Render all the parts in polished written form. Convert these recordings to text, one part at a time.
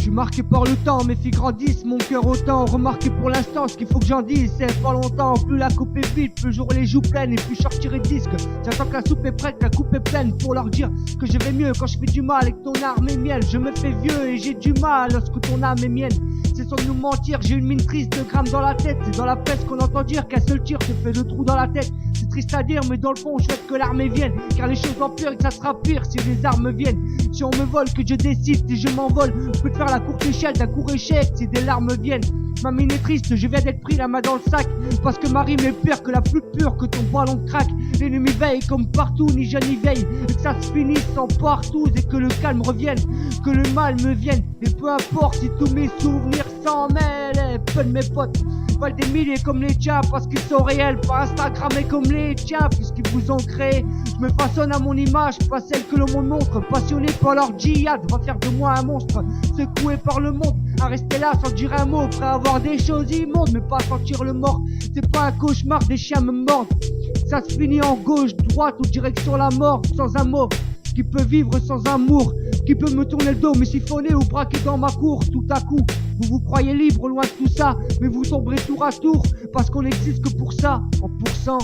Je suis marqué par le temps, mes filles grandissent, mon cœur autant. Remarqué pour l'instant, ce qu'il faut que j'en dise, c'est pas longtemps. Plus la coupe est vide, plus j'aurai les joues pleines et plus je sortirai de disque. J'attends que la soupe est prête, la coupe est pleine pour leur dire que je vais mieux quand je fais du mal et que ton arme est mienne. Je me fais vieux et j'ai du mal lorsque ton âme est mienne. C'est sans nous mentir, j'ai une mine triste, 2 grammes dans la tête. C'est dans la presse qu'on entend dire qu'un seul tir te fait 2 trous dans la tête. C'est triste à dire, mais dans le fond, je souhaite que l'armée vienne. Car les choses empirent et que ça sera pire si les armes viennent. Si on me vole, que je décide si je m'envole. Je peux te faire la courte échelle d'un court échec si des larmes viennent. Ma mine est triste, je viens d'être pris la main dans le sac. Parce que ma rime est pire que la plus pure, que ton ballon craque. L'ennemi veille comme partout, ni je n'y veille. Et que ça se finisse sans partout et que le calme revienne. Que le mal me vienne. Et peu importe si tous mes souvenirs s'en mêlent. Peu de mes potes valent des milliers comme les tiens parce qu'ils sont réels, pas Instagrammés comme les tiens puisqu'ils vous ont créé. Je me façonne à mon image, pas celle que le monde montre. Passionné par leur djihad, va faire de moi un monstre. Secoué par le monde, à rester là sans dire un mot. Prêt à voir des choses immondes, mais pas sentir le mort. C'est pas un cauchemar, des chiens me mordent. Ça se finit en gauche, droite ou direction la mort, sans un mot. Qui peut vivre sans amour, qui peut me tourner le dos, me siphonner ou braquer dans ma cour. Tout à coup, vous vous croyez libre loin de tout ça, mais vous sombrez tour à tour, parce qu'on n'existe que pour ça. En pourcent,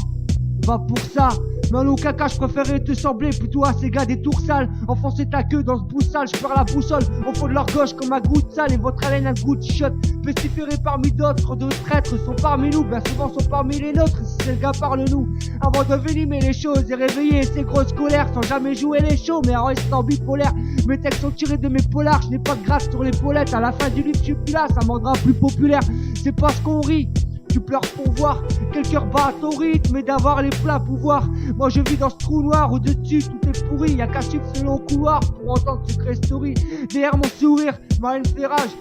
va pour ça. Mais en aucun cas je préférais te sembler plutôt à ces gars des tours sales. Enfoncer ta queue dans ce bout sale, je perds la boussole au fond de leur gauche comme un goutte sale. Et votre haleine un goût de shot, pestiféré parmi d'autres. De traîtres sont parmi nous, bien souvent sont parmi les nôtres. Si c'est le gars, parle-nous avant de venimer les choses et réveiller ces grosses colères. Sans jamais jouer les shows mais en restant bipolaire. Mes textes sont tirés de mes polars, je n'ai pas de grâce sur l'épaulette. À la fin du livre je suis plus là, ça me rendra plus populaire. C'est parce qu'on rit, tu pleures pour voir quel cœur bat à ton rythme et d'avoir les pleins pouvoirs. Moi je vis dans ce trou noir où dessus tout est pourri. Y'a qu'à suivre ce long couloir pour entendre secret story. Derrière mon sourire, ma haine fait rage.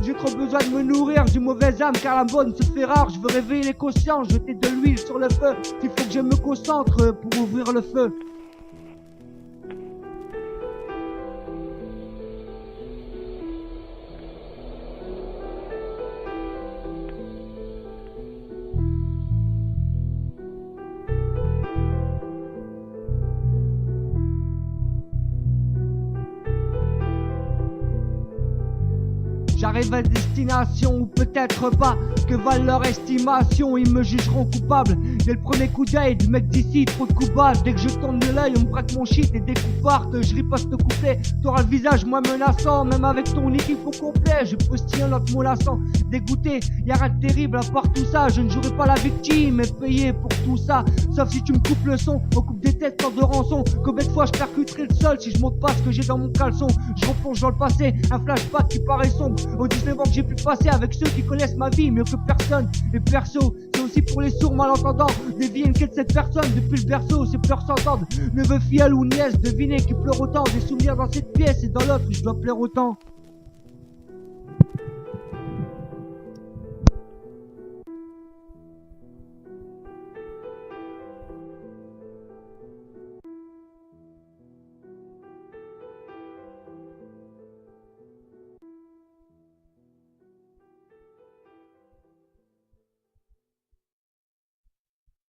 J'ai trop besoin de me nourrir du mauvais âme car la bonne se fait rare. Je veux réveiller les consciences, jeter de l'huile sur le feu. Il faut que je me concentre pour ouvrir le feu. J'arrive à destination ou peut-être pas. Que valent leur estimation, ils me jugeront coupable. Dès le premier coup d'œil du mec d'ici, trop de coups bas. Dès que je tourne de l'œil, on me braque mon shit et dès qu'on part, je riposte couplet. T'auras le visage moins menaçant, même avec ton équipe au complet. Je postille un autre mot lassant. Dégoûté, y'a rien de terrible à part tout ça. Je ne jouerai pas la victime et payer pour tout ça. Sauf si tu me coupes le son, on coupe des têtes sans de rançon. Combien de fois je percuterai le sol si je montre pas ce que j'ai dans mon caleçon. Je replonge dans le passé, un flashback qui paraît sombre. Aux 19 ans que j'ai pu passer avec ceux qui connaissent ma vie mieux que personne. Et perso, c'est aussi pour les sourds malentendants. Deviner quête cette personne depuis le berceau, ses pleurs s'entendent. Neveu, filleul ou nièce, devinez qui pleure autant. Des souvenirs dans cette pièce et dans l'autre, je dois pleurer autant.